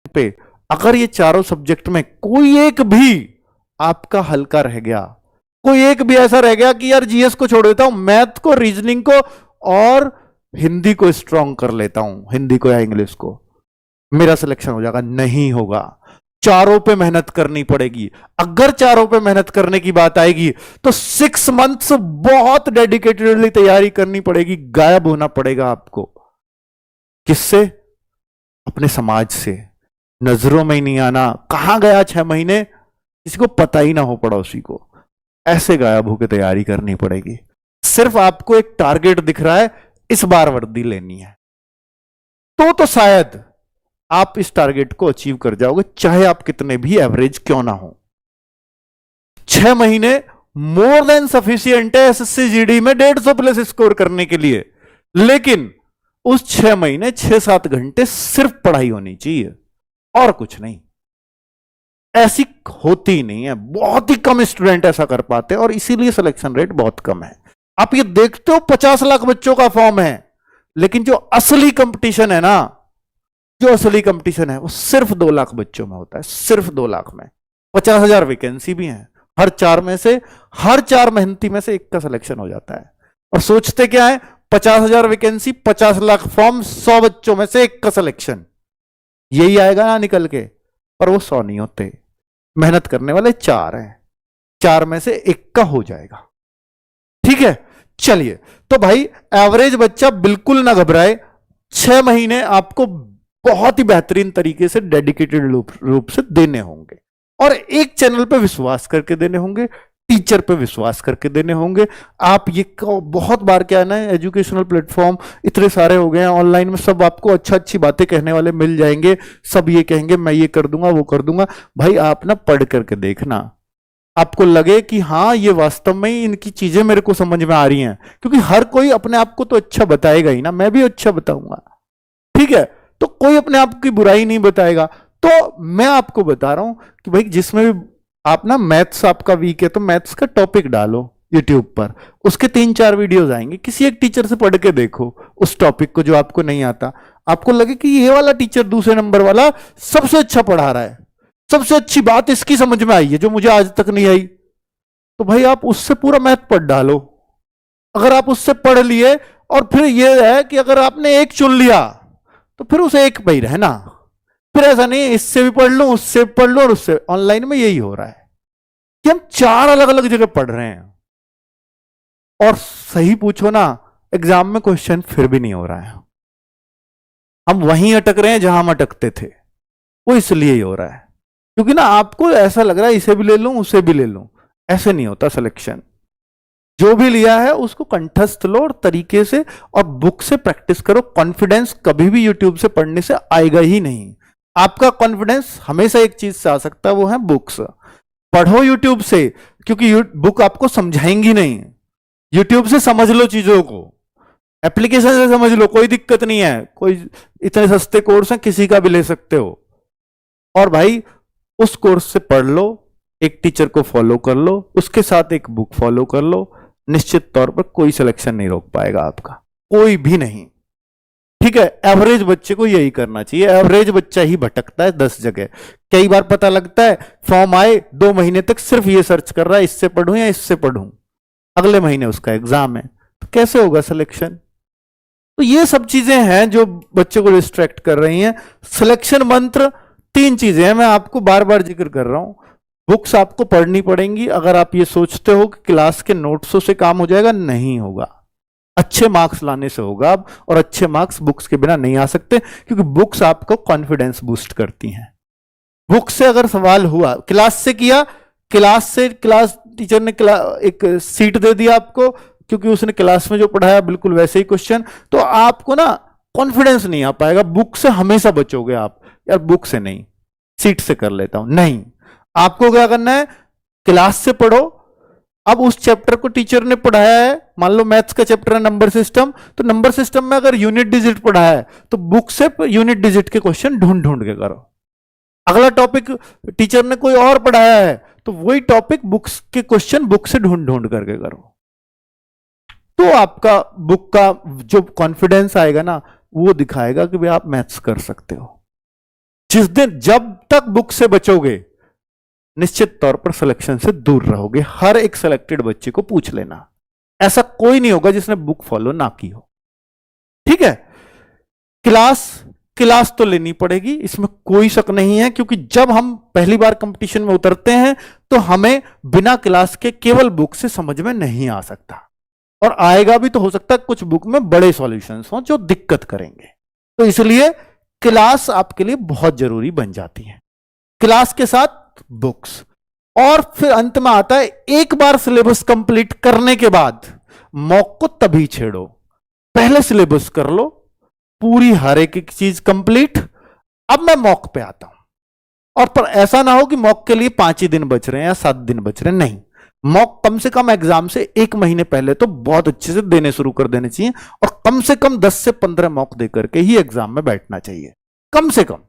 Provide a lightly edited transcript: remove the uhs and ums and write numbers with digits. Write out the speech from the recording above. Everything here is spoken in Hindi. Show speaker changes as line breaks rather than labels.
पे अगर ये चारों सब्जेक्ट में कोई एक भी आपका हल्का रह गया, कोई एक भी ऐसा रह गया कि यार जीएस को छोड़ देता हूं, मैथ को, रीजनिंग को और हिंदी को स्ट्रांग कर लेता हूं, हिंदी को या इंग्लिश को, मेरा सिलेक्शन हो जाएगा, नहीं होगा। चारों पे मेहनत करनी पड़ेगी। अगर चारों पे मेहनत करने की बात आएगी तो 6 मंथ्स बहुत डेडिकेटेडली तैयारी करनी पड़ेगी, गायब होना पड़ेगा आपको। किससे? अपने समाज से, नजरों में ही नहीं आना। कहां गया 6 महीने, किसी को पता ही ना हो, पड़ोसी को। ऐसे गायब होकर तैयारी करनी पड़ेगी। सिर्फ आपको एक टारगेट दिख रहा है, इस बार वर्दी लेनी है, तो शायद आप इस टारगेट को अचीव कर जाओगे, चाहे आप कितने भी एवरेज क्यों ना हो। 6 महीने मोर देन सफिशिएंट है एसएससी जीडी में 150 प्लस स्कोर करने के लिए। लेकिन उस 6 महीने 6-7 घंटे सिर्फ पढ़ाई होनी चाहिए और कुछ नहीं। ऐसी होती ही नहीं है, बहुत ही कम स्टूडेंट ऐसा कर पाते हैं और इसीलिए सिलेक्शन रेट बहुत कम है। आप ये देखते हो 50 लाख बच्चों का फॉर्म है, लेकिन जो असली कंपटीशन है ना, जो असली कंपटीशन है वो सिर्फ 2 लाख बच्चों में होता है, सिर्फ 2 लाख में। 50,000 वैकेंसी भी है, हर 4 मेहनती में से एक का सिलेक्शन हो जाता है। और सोचते क्या है, 50,000 वैकेंसी, 50 लाख फॉर्म, 100 बच्चों में से एक का सिलेक्शन, यही आएगा ना निकल के। पर वो 100 नहीं होते, मेहनत करने वाले 4 हैं, 4 में से एक का हो जाएगा। ठीक है, चलिए। तो भाई एवरेज बच्चा बिल्कुल ना घबराए, 6 महीने आपको बहुत ही बेहतरीन तरीके से डेडिकेटेड रूप से देने होंगे और एक चैनल पे विश्वास करके देने होंगे, टीचर पे विश्वास करके देने होंगे। आप ये बहुत बार क्या है ना, एजुकेशनल प्लेटफॉर्म इतने सारे हो गए हैं ऑनलाइन में, सब आपको अच्छी बातें कहने वाले मिल जाएंगे, सब ये कहेंगे मैं ये कर दूंगा वो कर दूंगा। भाई आप ना पढ़ करके देखना, आपको लगे कि हाँ ये वास्तव में ही इनकी चीजें मेरे को समझ में आ रही हैं, क्योंकि हर कोई अपने आप को तो अच्छा बताएगा ही ना, मैं भी अच्छा बताऊंगा। ठीक है, तो कोई अपने आप की बुराई नहीं बताएगा। तो मैं आपको बता रहा हूं कि भाई जिसमें भी आप ना मैथ्स आपका वीक है तो मैथ्स का टॉपिक डालो यूट्यूब पर, उसके 3-4 वीडियोस आएंगे, किसी एक टीचर से पढ़ के देखो उस टॉपिक को जो आपको नहीं आता। आपको लगे कि ये वाला टीचर दूसरे नंबर वाला सबसे अच्छा पढ़ा रहा है, सबसे अच्छी बात इसकी समझ में आई है जो मुझे आज तक नहीं आई, तो भाई आप उससे पूरा मैथ पढ़ डालो। अगर आप उससे पढ़ लिए और फिर यह है कि अगर आपने एक चुन लिया तो फिर उसे एक पे ही रहना, फिर ऐसा नहीं इससे भी पढ़ लूं उससे भी पढ़ लूं। और उससे ऑनलाइन में यही हो रहा है कि हम 4 अलग अलग जगह पढ़ रहे हैं और सही पूछो ना एग्जाम में क्वेश्चन फिर भी नहीं हो रहा है। हम वहीं अटक रहे हैं जहां हम अटकते थे, वो इसलिए ही हो रहा है क्योंकि ना आपको ऐसा लग रहा है इसे भी ले लूं उसे भी ले लूं। ऐसे नहीं होता सिलेक्शन। जो भी लिया है उसको कंठस्थ लो और तरीके से, और बुक से प्रैक्टिस करो। कॉन्फिडेंस कभी भी यूट्यूब से पढ़ने से आएगा ही नहीं। आपका कॉन्फिडेंस हमेशा एक चीज से आ सकता है, वो है बुक्स। पढ़ो यूट्यूब से, क्योंकि बुक आपको समझाएंगी नहीं। यूट्यूब से समझ लो चीजों को, एप्लीकेशन से समझ लो, कोई दिक्कत नहीं है। कोई इतने सस्ते कोर्स हैं, किसी का भी ले सकते हो। और भाई उस कोर्स से पढ़ लो, एक टीचर को फॉलो कर लो, उसके साथ एक बुक फॉलो कर लो, निश्चित तौर पर कोई सिलेक्शन नहीं रोक पाएगा आपका, कोई भी नहीं। ठीक है, एवरेज बच्चे को यही करना चाहिए। एवरेज बच्चा ही भटकता है 10 जगह। कई बार पता लगता है फॉर्म आए 2 महीने तक सिर्फ ये सर्च कर रहा है, इससे पढ़ूं या इससे पढ़ूं, अगले महीने उसका एग्जाम है, तो कैसे होगा सिलेक्शन? तो ये सब चीजें हैं जो बच्चे को डिस्ट्रैक्ट कर रही हैं। सिलेक्शन मंत्र 3 चीजें हैं, मैं आपको बार बार जिक्र कर रहा हूं। बुक्स आपको पढ़नी पड़ेंगी। अगर आप ये सोचते हो कि क्लास के नोट्सों से काम हो जाएगा, नहीं होगा। अच्छे मार्क्स लाने से होगा, और अच्छे मार्क्स बुक्स के बिना नहीं आ सकते, क्योंकि बुक्स आपको कॉन्फिडेंस बूस्ट करती हैं। बुक से अगर सवाल हुआ, क्लास से किया, क्लास टीचर ने एक सीट दे दिया आपको, क्योंकि उसने क्लास में जो पढ़ाया बिल्कुल वैसे ही क्वेश्चन, तो आपको ना कॉन्फिडेंस नहीं आ पाएगा। बुक से हमेशा बचोगे आप, यार बुक से नहीं, सीट से कर लेता हूं, नहीं। आपको क्या करना है, क्लास से पढ़ो। अब उस चैप्टर को टीचर ने पढ़ाया है, मान लो मैथ्स का चैप्टर है नंबर सिस्टम, तो नंबर सिस्टम में अगर यूनिट डिजिट पढ़ाया है तो बुक से यूनिट डिजिट के क्वेश्चन ढूंढ ढूंढ के करो। अगला टॉपिक टीचर ने कोई और पढ़ाया है तो वही टॉपिक बुक्स के क्वेश्चन बुक से ढूंढ ढूंढ करके करो। तो आपका बुक का जो कॉन्फिडेंस आएगा ना, वो दिखाएगा कि भाई आप मैथ्स कर सकते हो। जिस दिन जब तक बुक से बचोगे निश्चित तौर पर सिलेक्शन से दूर रहोगे। हर एक सिलेक्टेड बच्चे को पूछ लेना, ऐसा कोई नहीं होगा जिसने बुक फॉलो ना की हो। ठीक है, क्लास तो लेनी पड़ेगी, इसमें कोई शक नहीं है, क्योंकि जब हम पहली बार कंपटीशन में उतरते हैं तो हमें बिना क्लास के केवल बुक से समझ में नहीं आ सकता, और आएगा भी तो हो सकता है कुछ बुक में बड़े सॉल्यूशंस हों जो दिक्कत करेंगे। तो इसलिए क्लास आपके लिए बहुत जरूरी बन जाती है, क्लास के साथ बुक्स। और फिर अंत में आता है, एक बार सिलेबस कंप्लीट करने के बाद मॉक को तभी छेड़ो। पहले सिलेबस कर लो पूरी, हर एक चीज कंप्लीट, अब मैं मॉक पे आता हूं। और पर ऐसा ना हो कि मॉक के लिए 5 ही दिन बच रहे हैं या 7 दिन बच रहे हैं, नहीं, मॉक कम से कम एग्जाम से 1 महीने पहले तो बहुत अच्छे से देने शुरू कर देने चाहिए, और कम से कम 10 से 15 मॉक देकर के ही एग्जाम में बैठना चाहिए, कम से कम।